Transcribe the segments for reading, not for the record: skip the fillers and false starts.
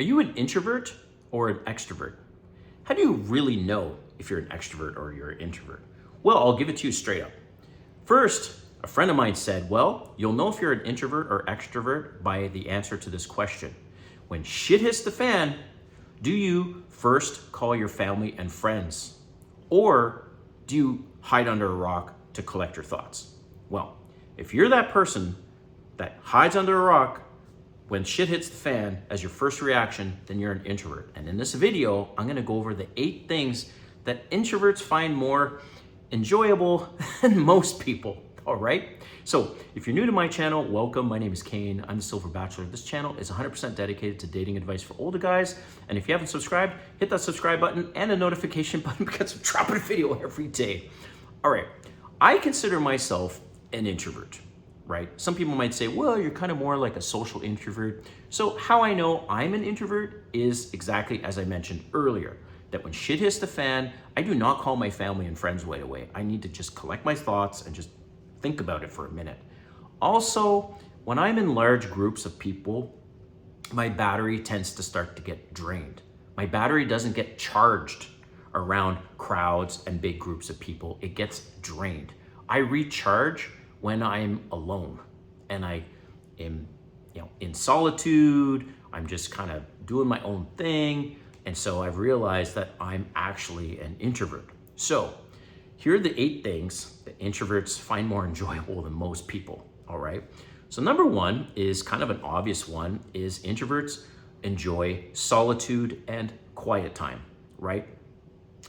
Are you an introvert or an extrovert? How do you really know if you're an extrovert or you're an introvert? Well, I'll give it to you straight up. First, a friend of mine said, well, you'll know if you're an introvert or extrovert by the answer to this question. When shit hits the fan, do you first call your family and friends? Or do you hide under a rock to collect your thoughts? Well, if you're that person that hides under a rock when shit hits the fan as your first reaction, then you're an introvert. And in this video, I'm gonna go over the 8 things that introverts find more enjoyable than most people, all right? So if you're new to my channel, welcome. My name is Kane. I'm the Silver Bachelor. This channel is 100% dedicated to dating advice for older guys. And if you haven't subscribed, hit that subscribe button and a notification button because I'm dropping a video every day. All right, I consider myself an introvert. Right? Some people might say, well, you're kind of more like a social introvert. So how I know I'm an introvert is exactly as I mentioned earlier, that when shit hits the fan, I do not call my family and friends right away. I need to just collect my thoughts and just think about it for a minute. Also, when I'm in large groups of people, my battery tends to start to get drained. My battery doesn't get charged around crowds and big groups of people. It gets drained. I recharge when I'm alone and I am, in solitude. I'm just kind of doing my own thing. And so I've realized that I'm actually an introvert. So here are the 8 things that introverts find more enjoyable than most people, all right? So number 1 is kind of an obvious one, is introverts enjoy solitude and quiet time, right?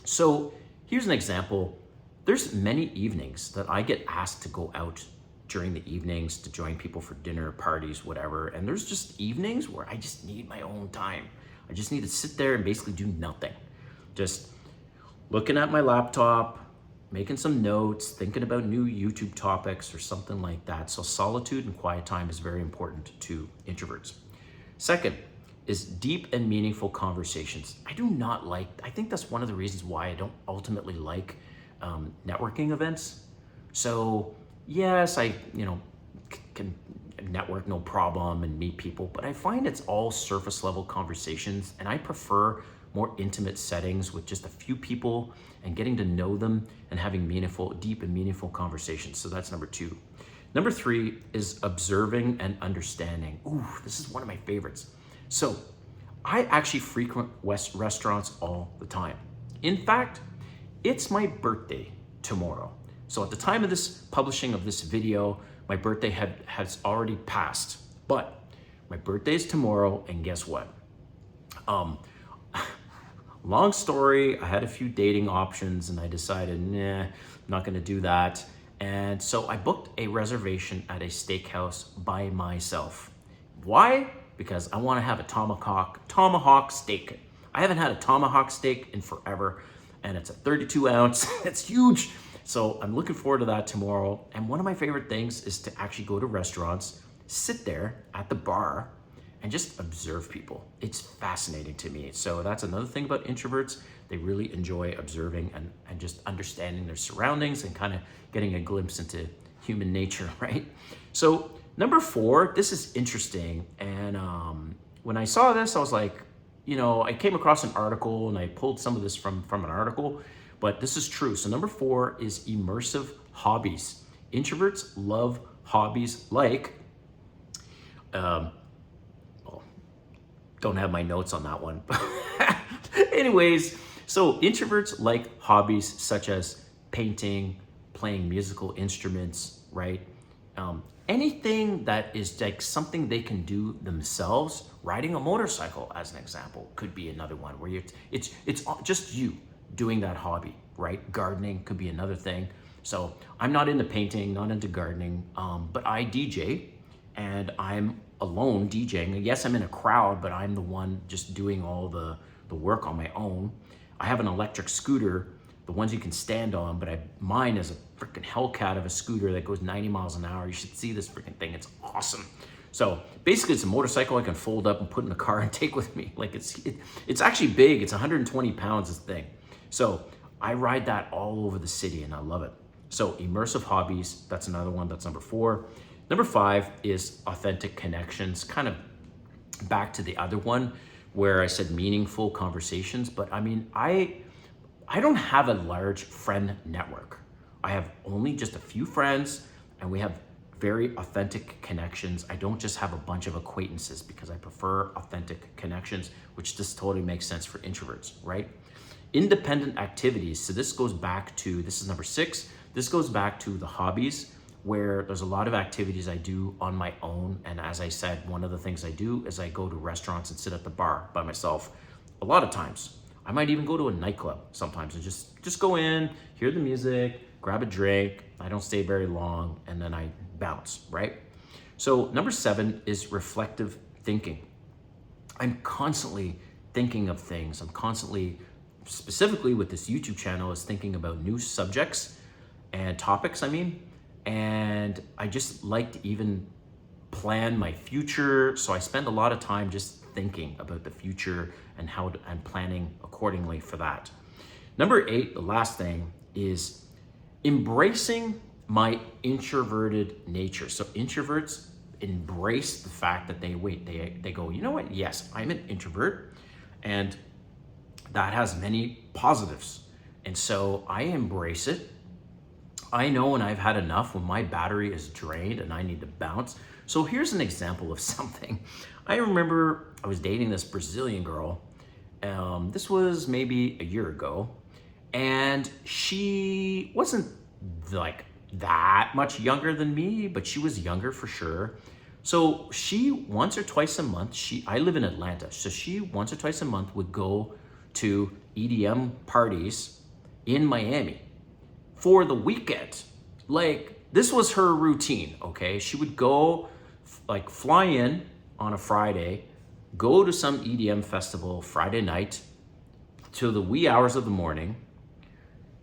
So here's an example. There's many evenings that I get asked to go out during the evenings to join people for dinner, parties, whatever. And there's just evenings where I just need my own time. I just need to sit there and basically do nothing. Just looking at my laptop, making some notes, thinking about new YouTube topics or something like that. So solitude and quiet time is very important to introverts. Second is deep and meaningful conversations. I think that's one of the reasons why I don't ultimately like networking events. So yes, I can network no problem and meet people, but I find it's all surface level conversations, and I prefer more intimate settings with just a few people and getting to know them and having deep and meaningful conversations. So that's number 2. Number 3 is observing and understanding. Ooh, this is one of my favorites. So I actually frequent restaurants all the time. In fact, it's my birthday tomorrow. So at the time of this publishing of this video, my birthday has already passed, but my birthday is tomorrow, and guess what? Long story, I had a few dating options and I decided, nah, I'm not gonna do that. And so I booked a reservation at a steakhouse by myself. Why? Because I wanna have a tomahawk steak. I haven't had a tomahawk steak in forever, and it's a 32 ounce, it's huge. So I'm looking forward to that tomorrow. And one of my favorite things is to actually go to restaurants, sit there at the bar, and just observe people. It's fascinating to me. So that's another thing about introverts. They really enjoy observing and just understanding their surroundings and kind of getting a glimpse into human nature, right? So number 4, this is interesting. And when I saw this, I was like, I came across an article and I pulled some of this from an article, but this is true. So number 4 is immersive hobbies. Introverts love hobbies like, don't have my notes on that one. Anyways, so introverts like hobbies such as painting, playing musical instruments, right? Anything that is like something they can do themselves. Riding a motorcycle, as an example, could be another one where it's just you doing that hobby, right? Gardening could be another thing. So I'm not into painting, not into gardening, but I DJ, and I'm alone DJing. Yes, I'm in a crowd, but I'm the one just doing all the work on my own. I have an electric scooter, the ones you can stand on, but mine is a freaking Hellcat of a scooter that goes 90 miles an hour. You should see this freaking thing. It's awesome. So basically it's a motorcycle I can fold up and put in the car and take with me. Like it's actually big. It's 120 pounds, this thing. So I ride that all over the city and I love it. So immersive hobbies, that's another one, that's number 4. Number 5 is authentic connections, kind of back to the other one, where I said meaningful conversations, but I mean, I don't have a large friend network. I have only just a few friends, and we have very authentic connections. I don't just have a bunch of acquaintances, because I prefer authentic connections, which just totally makes sense for introverts, right? Independent activities. So this is number 6. This goes back to the hobbies, where there's a lot of activities I do on my own. And as I said, one of the things I do is I go to restaurants and sit at the bar by myself a lot of times. I might even go to a nightclub sometimes and just go in, hear the music, grab a drink. I don't stay very long, and then I bounce, right? So number 7 is reflective thinking. I'm constantly thinking of things. I'm constantly, specifically with this YouTube channel, is thinking about new subjects and topics, and I just like to even plan my future. So I spend a lot of time just thinking about the future and how I'm planning accordingly for that. Number 8, the last thing, is embracing my introverted nature. So introverts embrace the fact that they go, you know what? Yes, I'm an introvert, and that has many positives. And so I embrace it. I know when I've had enough, when my battery is drained and I need to bounce. So here's an example of something. I remember I was dating this Brazilian girl. This was maybe a year ago, and she wasn't like that much younger than me, but she was younger for sure. So she once or twice a month, I live in Atlanta, so she once or twice a month would go to EDM parties in Miami for the weekend. Like, this was her routine, okay? She would go, like, fly in on a Friday, go to some EDM festival Friday night till the wee hours of the morning,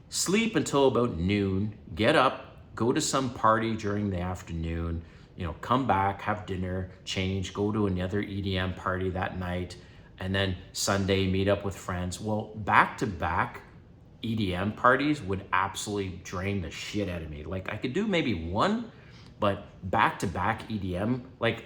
sleep until about noon, get up, go to some party during the afternoon, come back, have dinner, change, go to another EDM party that night, and then Sunday meet up with friends. Well, back-to-back EDM parties would absolutely drain the shit out of me. Like, I could do maybe one, but back-to-back EDM, like,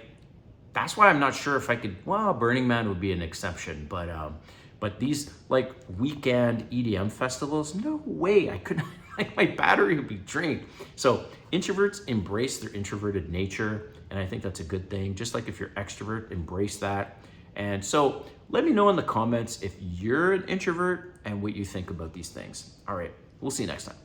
that's why I'm not sure if I could. Well, Burning Man would be an exception, but these like weekend EDM festivals, no way I could. Like, my battery would be drained. So introverts embrace their introverted nature, and I think that's a good thing. Just like if you're extrovert, embrace that. And so let me know in the comments if you're an introvert and what you think about these things. All right, we'll see you next time.